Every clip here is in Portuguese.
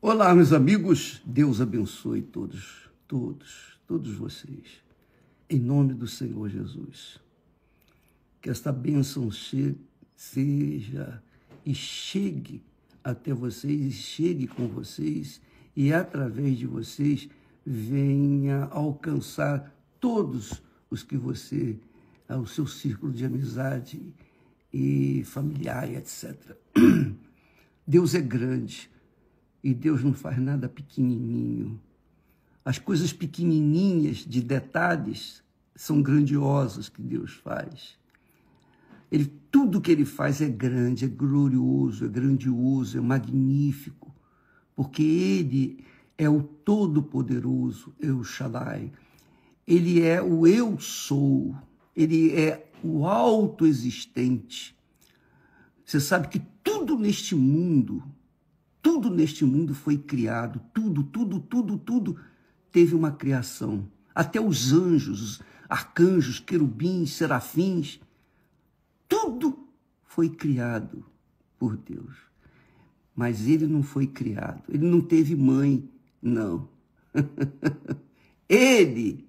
Olá, meus amigos, Deus abençoe todos vocês, em nome do Senhor Jesus. Que esta bênção seja e chegue até vocês, e chegue com vocês, e através de vocês venha alcançar todos os que você, o seu círculo de amizade e familiar, etc. Deus é grande. E Deus não faz nada pequenininho. As coisas pequenininhas, de detalhes, são grandiosas que Deus faz. Tudo que Ele faz é grande, é glorioso, é grandioso, é magnífico, porque Ele é o Todo-Poderoso, El Shaddai. Ele é o Eu Sou, Ele é o autoexistente. Você sabe que tudo neste mundo foi criado, tudo teve uma criação. Até os anjos, arcanjos, querubins, serafins, tudo foi criado por Deus. Mas ele não foi criado, ele não teve mãe, não. Ele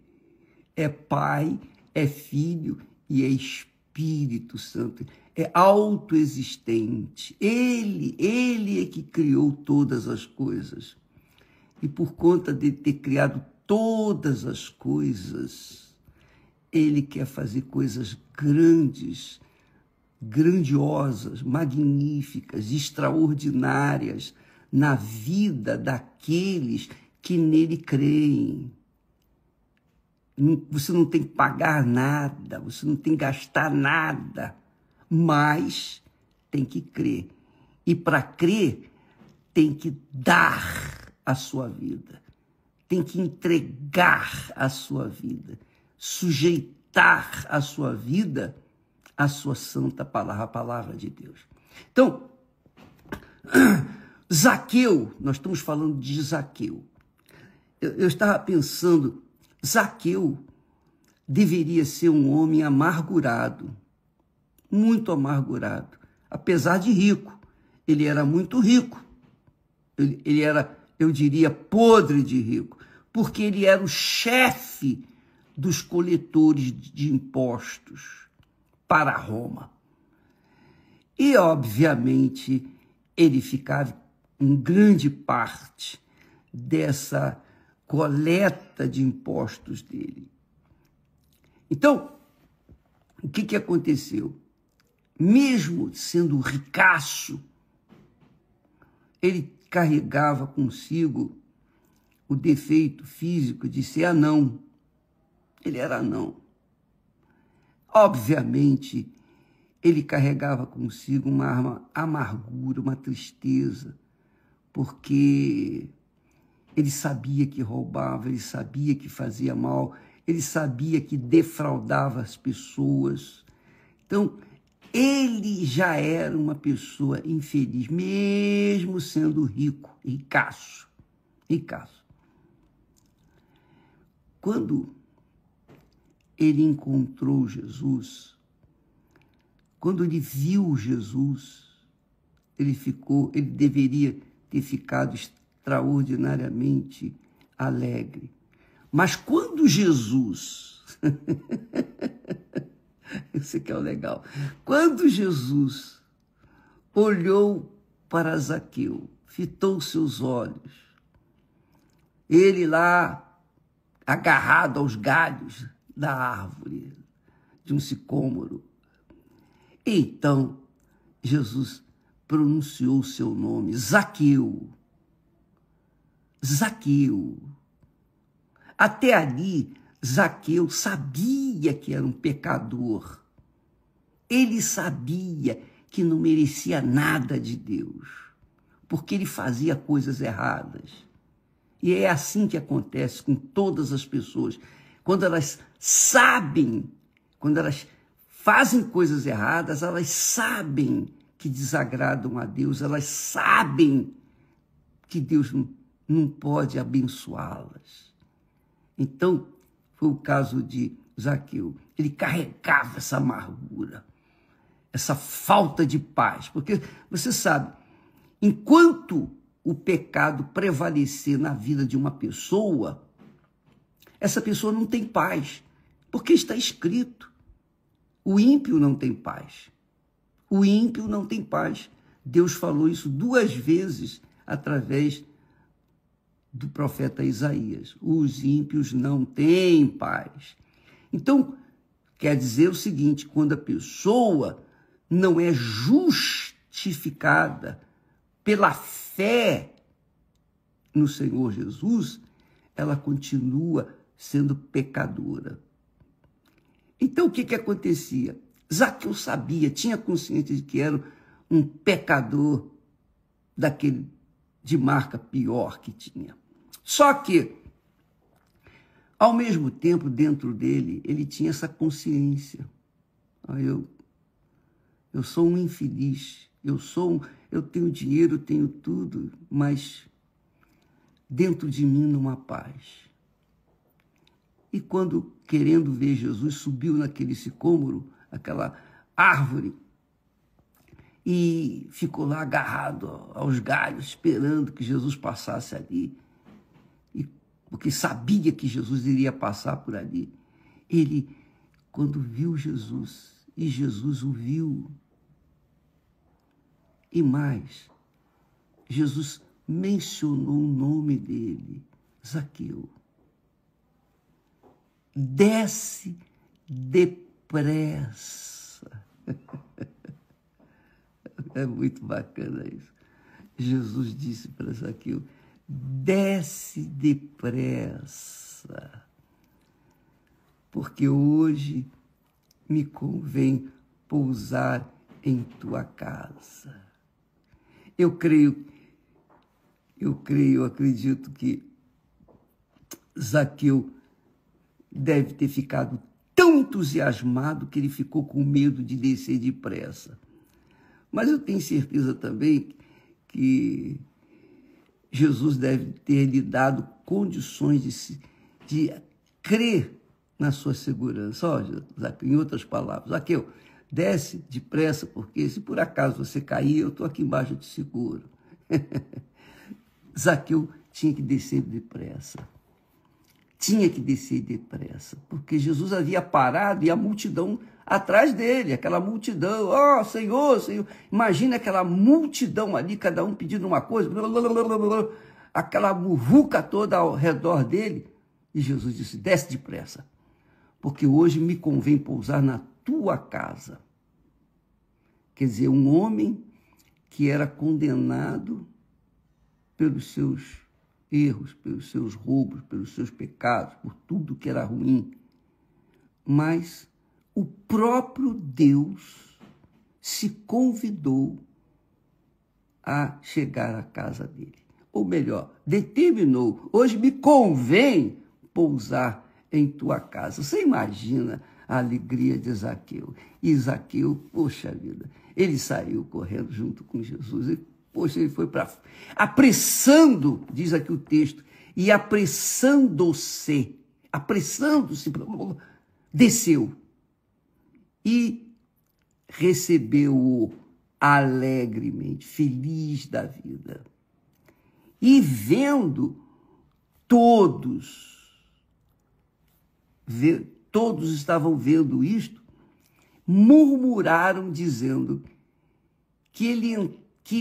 é Pai, é Filho e é Espírito Santo. É autoexistente. Ele é que criou todas as coisas. E por conta de ter criado todas as coisas, Ele quer fazer coisas grandes, grandiosas, magníficas, extraordinárias na vida daqueles que nele creem. Você não tem que pagar nada, você não tem que gastar nada, mas tem que crer. E para crer, tem que dar a sua vida, tem que entregar a sua vida, sujeitar a sua vida à sua santa palavra, a palavra de Deus. Então, Zaqueu, nós estamos falando de Zaqueu. Eu estava pensando, Zaqueu deveria ser um homem amargurado, muito amargurado, apesar de rico. Ele era muito rico. Ele era, eu diria, podre de rico, porque ele era o chefe dos coletores de impostos para Roma. E, obviamente, ele ficava em grande parte dessa coleta de impostos dele. Então, o que aconteceu? Mesmo sendo ricaço, ele carregava consigo o defeito físico de ser anão. Ele era anão. Obviamente, ele carregava consigo uma amargura, uma tristeza, porque ele sabia que roubava, ele sabia que fazia mal, ele sabia que defraudava as pessoas. Então, ele já era uma pessoa infeliz, mesmo sendo rico, ricaço. Quando ele encontrou Jesus, quando ele viu Jesus, ele deveria ter ficado extraordinariamente alegre. Mas quando Jesus... Esse aqui é o legal. Quando Jesus olhou para Zaqueu, fitou seus olhos, ele lá agarrado aos galhos da árvore, de um sicômoro, então Jesus pronunciou seu nome, Zaqueu. Zaqueu. Até ali, Zaqueu sabia que era um pecador. Ele sabia que não merecia nada de Deus, porque ele fazia coisas erradas. E é assim que acontece com todas as pessoas. Quando elas sabem, quando elas fazem coisas erradas, elas sabem que desagradam a Deus, elas sabem que Deus não pode abençoá-las. Então, foi o caso de Zaqueu. Ele carregava essa amargura, essa falta de paz. Porque, você sabe, enquanto o pecado prevalecer na vida de uma pessoa, essa pessoa não tem paz, porque está escrito: o ímpio não tem paz. O ímpio não tem paz. Deus falou isso 2 vezes através do profeta Isaías. Os ímpios não têm paz. Então, quer dizer o seguinte: quando a pessoa não é justificada pela fé no Senhor Jesus, ela continua sendo pecadora. Então, o que acontecia? Zaqueu sabia, tinha consciência de que era um pecador daquele de marca pior que tinha. Só que, ao mesmo tempo, dentro dele, ele tinha essa consciência. Eu sou um infeliz, eu tenho dinheiro, eu tenho tudo, mas dentro de mim não há paz. E quando, querendo ver Jesus, subiu naquele sicômoro, aquela árvore, e ficou lá agarrado aos galhos, esperando que Jesus passasse ali, porque sabia que Jesus iria passar por ali. Ele, quando viu Jesus, e Jesus o viu, e mais, Jesus mencionou o nome dele, Zaqueu. Desce depressa. É muito bacana isso. Jesus disse para Zaqueu: desce depressa, porque hoje me convém pousar em tua casa. Eu acredito que Zaqueu deve ter ficado tão entusiasmado que ele ficou com medo de descer depressa. Mas eu tenho certeza também que Jesus deve ter lhe dado condições de crer na sua segurança. Zaqueu, em outras palavras, Zaqueu, desce depressa, porque se por acaso você cair, eu estou aqui embaixo, eu te seguro. Zaqueu tinha que descer depressa. Tinha que descer depressa, porque Jesus havia parado e a multidão atrás dele, aquela multidão, Senhor, Senhor. Imagina aquela multidão ali, cada um pedindo uma coisa, aquela muvuca toda ao redor dele. E Jesus disse: desce depressa, porque hoje me convém pousar na tua casa. Quer dizer, um homem que era condenado pelos seus erros, pelos seus roubos, pelos seus pecados, por tudo que era ruim. Mas o próprio Deus se convidou a chegar à casa dele. Ou melhor, determinou: hoje me convém pousar em tua casa. Você imagina a alegria de Zaqueu. E Zaqueu, poxa vida, ele saiu correndo junto com Jesus. E, poxa, ele foi para... apressando, diz aqui o texto, e apressando-se, desceu. E recebeu-o alegremente, feliz da vida. E vendo todos estavam vendo isto, murmuraram, dizendo que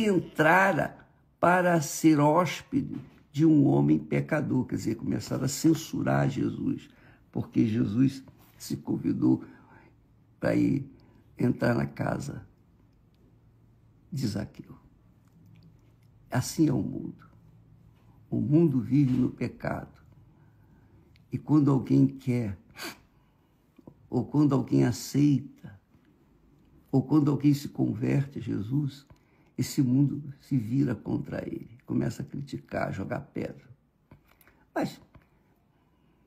entrara para ser hóspede de um homem pecador. Quer dizer, começaram a censurar Jesus, porque Jesus se convidou para ir entrar na casa de Zaqueu. Assim é o mundo. O mundo vive no pecado. E quando alguém quer, ou quando alguém aceita, ou quando alguém se converte a Jesus, esse mundo se vira contra ele, começa a criticar, a jogar pedra. Mas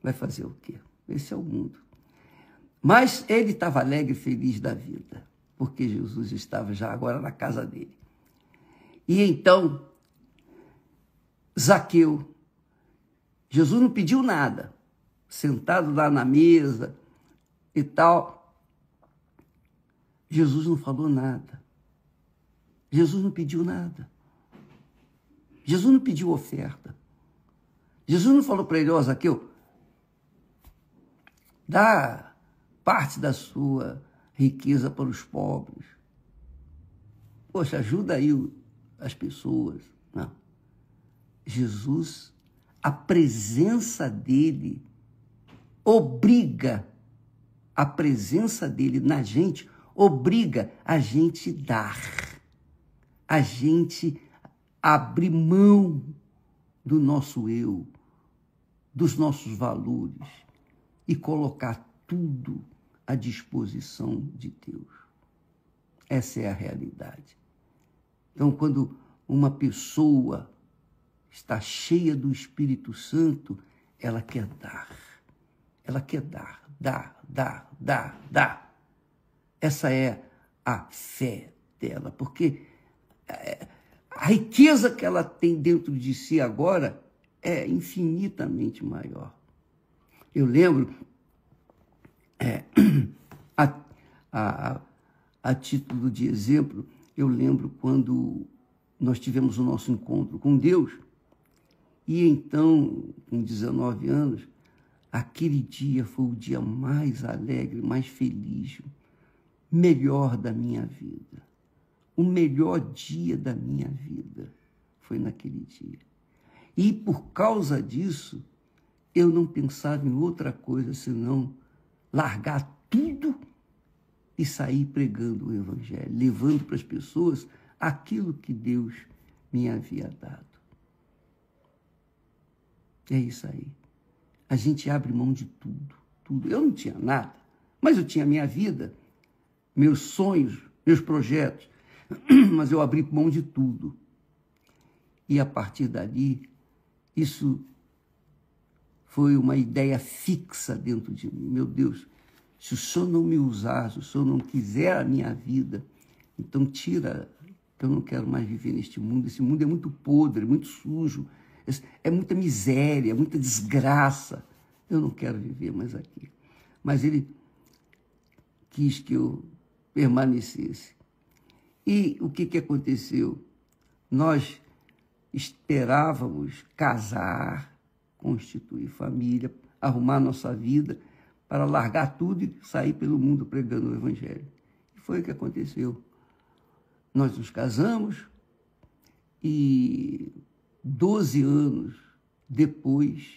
vai fazer o quê? Esse é o mundo. Mas ele estava alegre e feliz da vida, porque Jesus estava já agora na casa dele. E então, Zaqueu, Jesus não pediu nada, sentado lá na mesa e tal, Jesus não falou nada. Jesus não pediu nada. Jesus não pediu oferta. Jesus não falou para ele, ó, Zaqueu, dá parte da sua riqueza para os pobres. Poxa, ajuda aí as pessoas. Não. Jesus, a presença dele obriga, a presença dele na gente obriga a gente dar, a gente abrir mão do nosso eu, dos nossos valores e colocar tudo à disposição de Deus. Essa é a realidade. Então, quando uma pessoa está cheia do Espírito Santo, ela quer dar. Ela quer dar. Essa é a fé dela, porque a riqueza que ela tem dentro de si agora é infinitamente maior. Eu lembro, a título de exemplo, eu lembro quando nós tivemos o nosso encontro com Deus, e então, com 19 anos, aquele dia foi o dia mais alegre, mais feliz, melhor da minha vida. O melhor dia da minha vida foi naquele dia. E por causa disso, eu não pensava em outra coisa senão largar tudo e sair pregando o Evangelho, levando para as pessoas aquilo que Deus me havia dado. É isso aí. A gente abre mão de tudo. Eu não tinha nada, mas eu tinha minha vida, meus sonhos, meus projetos, mas eu abri mão de tudo. E a partir dali, isso foi uma ideia fixa dentro de mim. Meu Deus, se o Senhor não me usar, se o Senhor não quiser a minha vida, então tira, que eu não quero mais viver neste mundo. Esse mundo é muito podre, muito sujo, é muita miséria, muita desgraça. Eu não quero viver mais aqui. Mas ele quis que eu permanecesse. E o que aconteceu? Nós esperávamos casar, constituir família, arrumar nossa vida, para largar tudo e sair pelo mundo pregando o Evangelho. E foi o que aconteceu. Nós nos casamos e 12 anos depois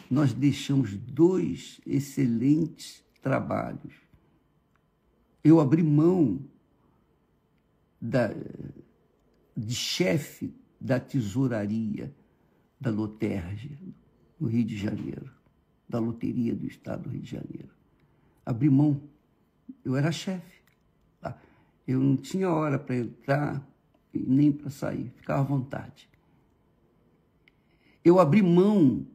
nós deixamos 2 excelentes trabalhos. Eu abri mão de chefe da tesouraria da Lotérgia, no Rio de Janeiro, da Loteria do Estado do Rio de Janeiro. Abri mão, eu era chefe. Eu não tinha hora para entrar e nem para sair, ficava à vontade. Eu abri mão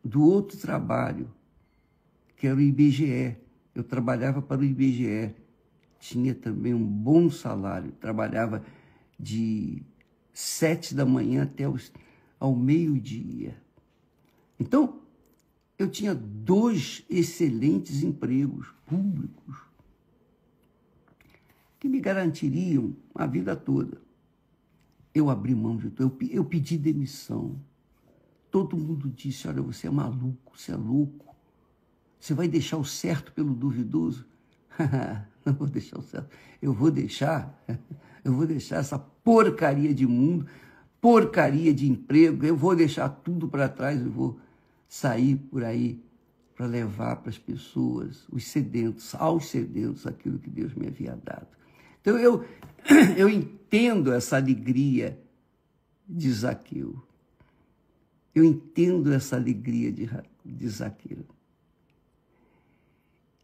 do outro trabalho, que era o IBGE. Eu trabalhava para o IBGE, tinha também um bom salário, trabalhava de 7 da manhã até ao meio-dia. Então, eu tinha 2 excelentes empregos públicos que me garantiriam a vida toda. Eu abri mão de tudo, eu pedi demissão. Todo mundo disse, olha, você é maluco, você é louco. Você vai deixar o certo pelo duvidoso? Não vou deixar o certo. Eu vou deixar essa porcaria de mundo, porcaria de emprego, eu vou deixar tudo para trás, eu vou sair por aí para levar para as pessoas, os sedentos, aos sedentos, aquilo que Deus me havia dado. Então eu entendo essa alegria de Zaqueu. Eu entendo essa alegria de Zaqueu.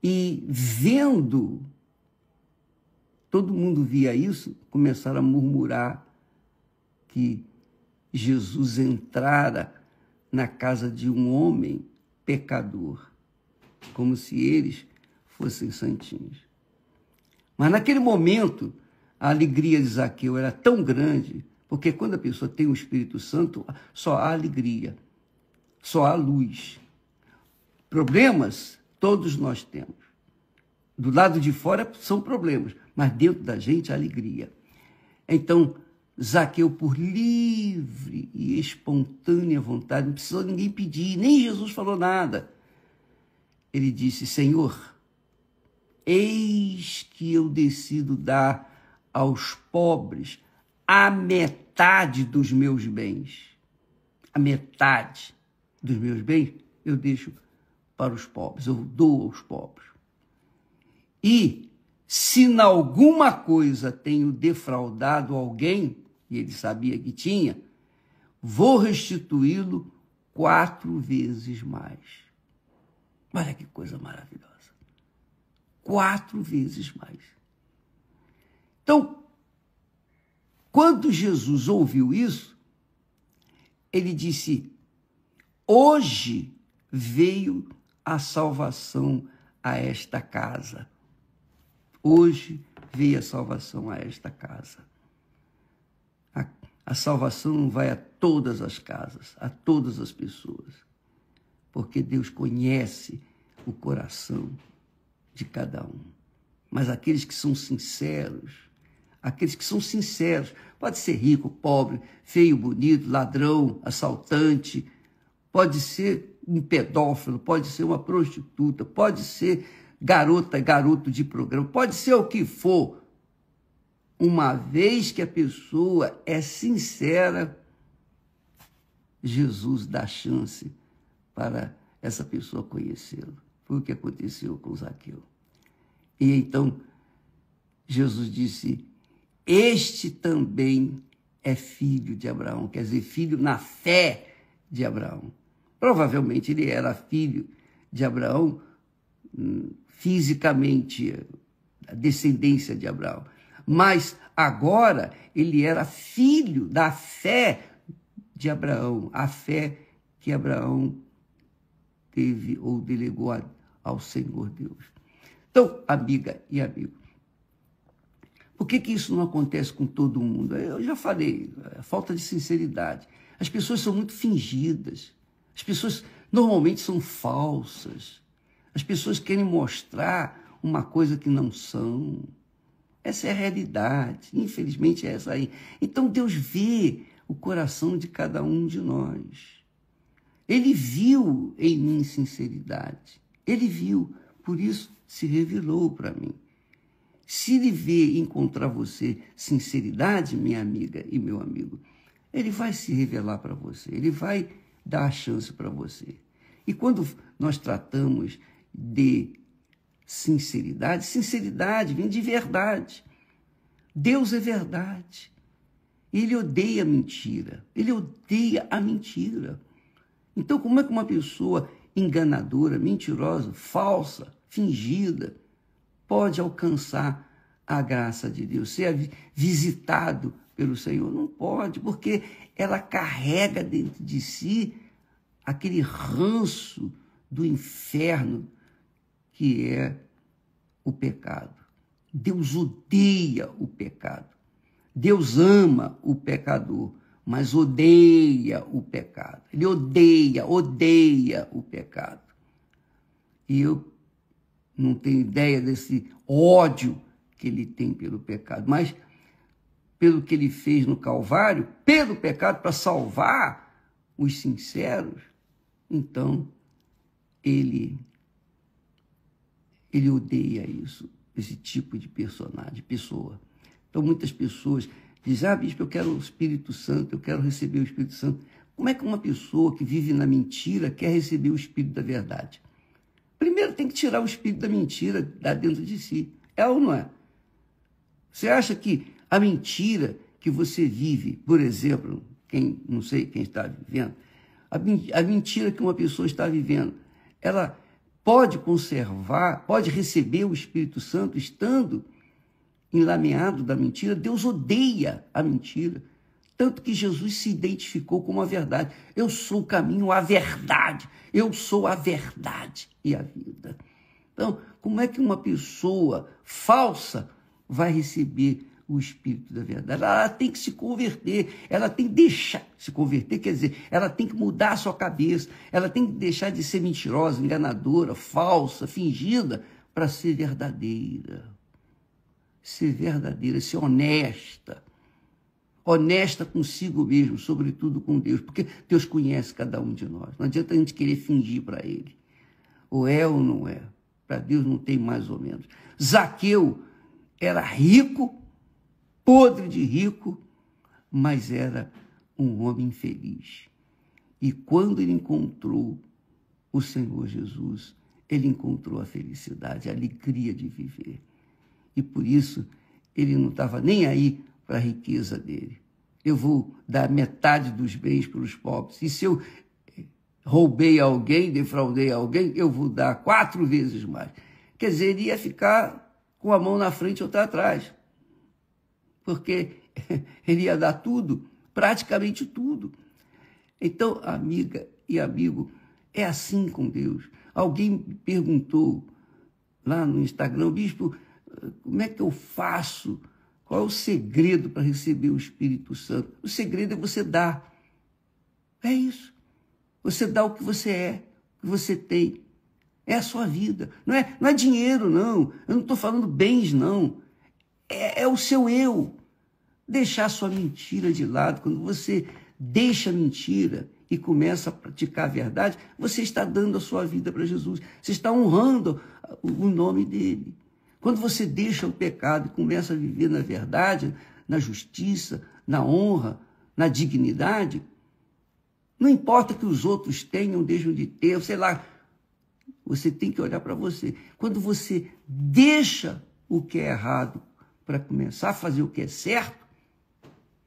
E vendo, todo mundo via isso, começaram a murmurar que Jesus entrara na casa de um homem pecador, como se eles fossem santinhos. Mas naquele momento, a alegria de Zaqueu era tão grande, porque quando a pessoa tem o Espírito Santo, só há alegria, só há luz. Problemas, todos nós temos. Do lado de fora são problemas, mas dentro da gente, a alegria. Então, Zaqueu, por livre e espontânea vontade, não precisou ninguém pedir, nem Jesus falou nada. Ele disse: Senhor, eis que eu decido dar aos pobres a metade dos meus bens. A metade dos meus bens eu deixo para os pobres, eu dou aos pobres. E se em alguma coisa tenho defraudado alguém, e ele sabia que tinha, vou restituí-lo 4 vezes mais. Olha que coisa maravilhosa. 4 vezes mais. Então, quando Jesus ouviu isso, ele disse: hoje veio a salvação a esta casa. Hoje veio a salvação a esta casa. A salvação não vai a todas as casas, a todas as pessoas, porque Deus conhece o coração de cada um. Mas aqueles que são sinceros, pode ser rico, pobre, feio, bonito, ladrão, assaltante, pode ser um pedófilo, pode ser uma prostituta, pode ser garota, garoto de programa, pode ser o que for. Uma vez que a pessoa é sincera, Jesus dá chance para essa pessoa conhecê-lo. Foi o que aconteceu com Zaqueu. E então Jesus disse: este também é filho de Abraão, quer dizer, filho na fé de Abraão. Provavelmente ele era filho de Abraão fisicamente, a descendência de Abraão. Mas agora ele era filho da fé de Abraão, a fé que Abraão teve ou delegou ao Senhor Deus. Então, amiga e amigo, por que isso não acontece com todo mundo? Eu já falei, a falta de sinceridade. As pessoas são muito fingidas, as pessoas normalmente são falsas, as pessoas querem mostrar uma coisa que não são. Essa é a realidade, infelizmente é essa aí. Então Deus vê o coração de cada um de nós. Ele viu em mim sinceridade, ele viu, por isso se revelou para mim. Se ele vê e encontrar você sinceridade, minha amiga e meu amigo, ele vai se revelar para você, ele vai dar a chance para você. E quando nós tratamos de sinceridade, sinceridade vem de verdade. Deus é verdade. Ele odeia a mentira. Ele odeia a mentira. Então, como é que uma pessoa enganadora, mentirosa, falsa, fingida, pode alcançar a graça de Deus, ser visitado pelo Senhor? Não pode, porque ela carrega dentro de si aquele ranço do inferno que é o pecado. Deus odeia o pecado. Deus ama o pecador, mas odeia o pecado. Ele odeia o pecado. E eu não tenho ideia desse ódio que ele tem pelo pecado, mas pelo que ele fez no Calvário, pelo pecado, para salvar os sinceros, então ele odeia isso, esse tipo de personagem, de pessoa. Então muitas pessoas dizem: bispo, eu quero o Espírito Santo, eu quero receber o Espírito Santo. Como é que uma pessoa que vive na mentira quer receber o Espírito da verdade? Primeiro tem que tirar o espírito da mentira da dentro de si. É ou não é? Você acha que a mentira que você vive, por exemplo, não sei quem está vivendo, a mentira que uma pessoa está vivendo, ela pode conservar, pode receber o Espírito Santo estando enlameado da mentira? Deus odeia a mentira. Tanto que Jesus se identificou como a verdade. Eu sou o caminho, a verdade. Eu sou a verdade e a vida. Então, como é que uma pessoa falsa vai receber o Espírito da verdade? Ela tem que se converter, ela tem que deixar se converter, quer dizer, ela tem que mudar a sua cabeça, ela tem que deixar de ser mentirosa, enganadora, falsa, fingida, para ser verdadeira. Ser verdadeira, ser honesta. honesta consigo mesmo, sobretudo com Deus, porque Deus conhece cada um de nós. Não adianta a gente querer fingir para Ele. Ou é ou não é. Para Deus não tem mais ou menos. Zaqueu era rico, podre de rico, mas era um homem feliz. E quando ele encontrou o Senhor Jesus, ele encontrou a felicidade, a alegria de viver. E por isso ele não estava nem aí para a riqueza dele. Eu vou dar metade dos bens para os pobres. E se eu roubei alguém, defraudei alguém, eu vou dar 4 vezes mais. Quer dizer, ele ia ficar com a mão na frente e outra atrás. Porque ele ia dar tudo, praticamente tudo. Então, amiga e amigo, é assim com Deus. Alguém me perguntou lá no Instagram, bispo, como é que eu faço? Qual é o segredo para receber o Espírito Santo? O segredo é você dar. É isso. Você dá o que você é, o que você tem. É a sua vida. Não é dinheiro, não. Eu não estou falando bens, não. É o seu eu. Deixar a sua mentira de lado. Quando você deixa a mentira e começa a praticar a verdade, você está dando a sua vida para Jesus. Você está honrando o nome dele. Quando você deixa o pecado e começa a viver na verdade, na justiça, na honra, na dignidade, não importa que os outros tenham, deixam de ter, sei lá, você tem que olhar para você. Quando você deixa o que é errado para começar a fazer o que é certo,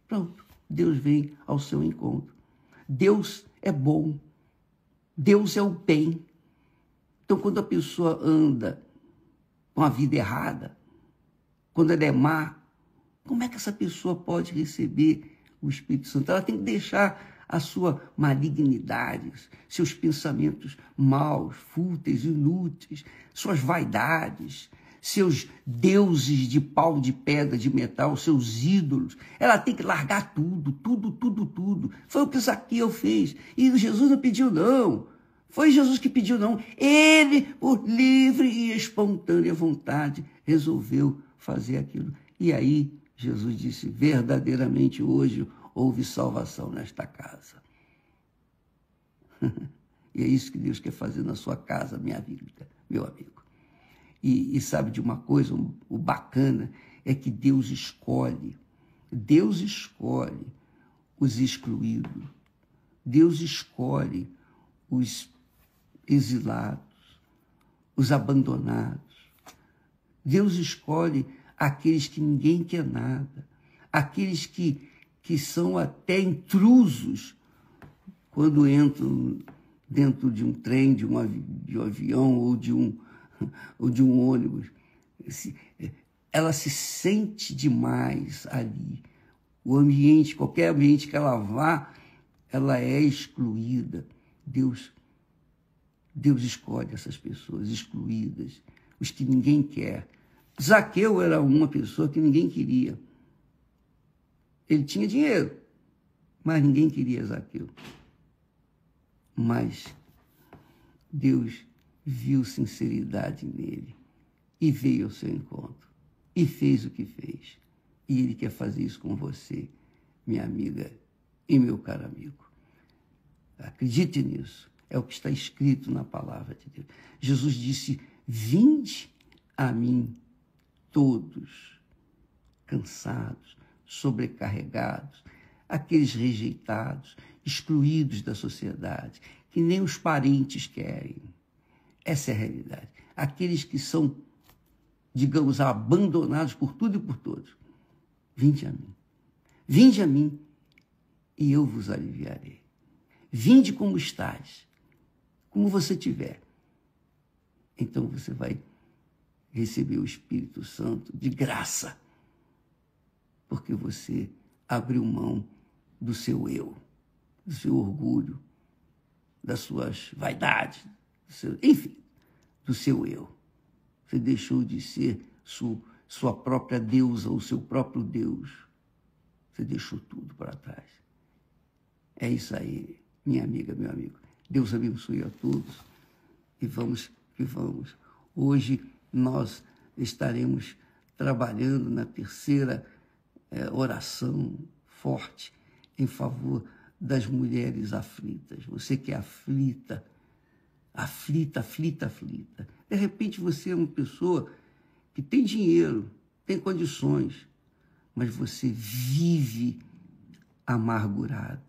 pronto, Deus vem ao seu encontro. Deus é bom. Deus é o bem. Então, quando a pessoa anda com a vida errada, quando ela é má, como é que essa pessoa pode receber o Espírito Santo? Ela tem que deixar a sua malignidade, seus pensamentos maus, fúteis, inúteis, suas vaidades, seus deuses de pau, de pedra, de metal, seus ídolos. Ela tem que largar tudo, tudo, tudo, tudo. Foi o que Zaqueu fez. E Jesus não pediu, não. Foi Jesus que pediu, não. Ele, por livre e espontânea vontade, resolveu fazer aquilo. E aí, Jesus disse, verdadeiramente hoje houve salvação nesta casa. E é isso que Deus quer fazer na sua casa, minha amiga, meu amigo. E sabe de uma coisa, o bacana é que Deus escolhe os excluídos, Deus escolhe os exilados, os abandonados. Deus escolhe aqueles que ninguém quer nada, aqueles que são até intrusos quando entram dentro de um trem, de um avião ou de um ônibus. Ela se sente demais ali. O ambiente, qualquer ambiente que ela vá, ela é excluída. Deus escolhe essas pessoas excluídas, os que ninguém quer. Zaqueu era uma pessoa que ninguém queria. Ele tinha dinheiro, mas ninguém queria Zaqueu. Mas Deus viu sinceridade nele e veio ao seu encontro e fez o que fez. E ele quer fazer isso com você, minha amiga e meu caro amigo. Acredite nisso. É o que está escrito na palavra de Deus. Jesus disse, vinde a mim todos, cansados, sobrecarregados, aqueles rejeitados, excluídos da sociedade, que nem os parentes querem. Essa é a realidade. Aqueles que são, digamos, abandonados por tudo e por todos. Vinde a mim. Vinde a mim e eu vos aliviarei. Vinde como estás, como você tiver. Então você vai receber o Espírito Santo de graça, porque você abriu mão do seu eu, do seu orgulho, das suas vaidades, enfim, do seu eu. Você deixou de ser sua própria deusa, o seu próprio Deus. Você deixou tudo para trás. É isso aí, minha amiga, meu amigo. Deus abençoe a todos e vamos que vamos. Hoje nós estaremos trabalhando na terceira oração forte em favor das mulheres aflitas. Você que é aflita, aflita, aflita, aflita. De repente você é uma pessoa que tem dinheiro, tem condições, mas você vive amargurada.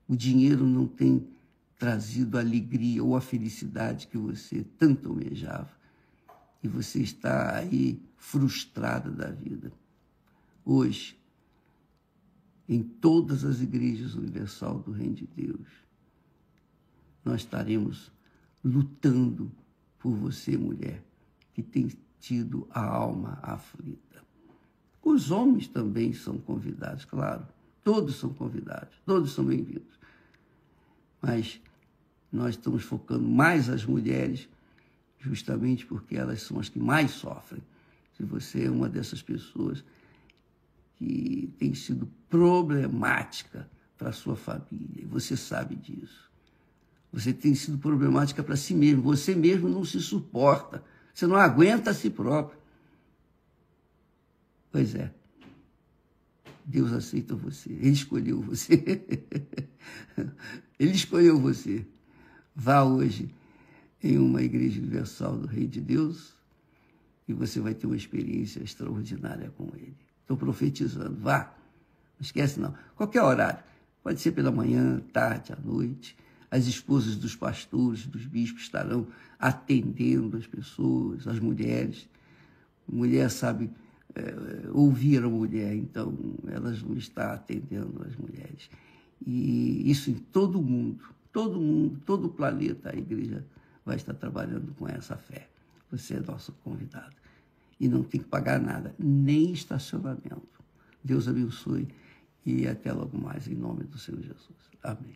O dinheiro não tem trazido a alegria ou a felicidade que você tanto almejava. E você está aí frustrada da vida. Hoje, em todas as igrejas universal do Reino de Deus, nós estaremos lutando por você, mulher, que tem tido a alma aflita. Os homens também são convidados, claro. Todos são convidados, todos são bem-vindos. Mas nós estamos focando mais as mulheres, justamente porque elas são as que mais sofrem. Se você é uma dessas pessoas que tem sido problemática para a sua família, e você sabe disso. Você tem sido problemática para si mesmo, você mesmo não se suporta, você não aguenta a si próprio. Pois é, Deus aceita você, Ele escolheu você. Ele escolheu você. Vá hoje em uma igreja universal do Reino de Deus e você vai ter uma experiência extraordinária com Ele. Estou profetizando, vá. Não esquece não. Qualquer horário. Pode ser pela manhã, tarde, à noite. As esposas dos pastores, dos bispos estarão atendendo as pessoas, as mulheres. Mulher sabe ouvir a mulher, então elas vão estar atendendo as mulheres. E isso em todo o mundo, todo o planeta, a igreja vai estar trabalhando com essa fé. Você é nosso convidado. E não tem que pagar nada, nem estacionamento. Deus abençoe e até logo mais, em nome do Senhor Jesus. Amém.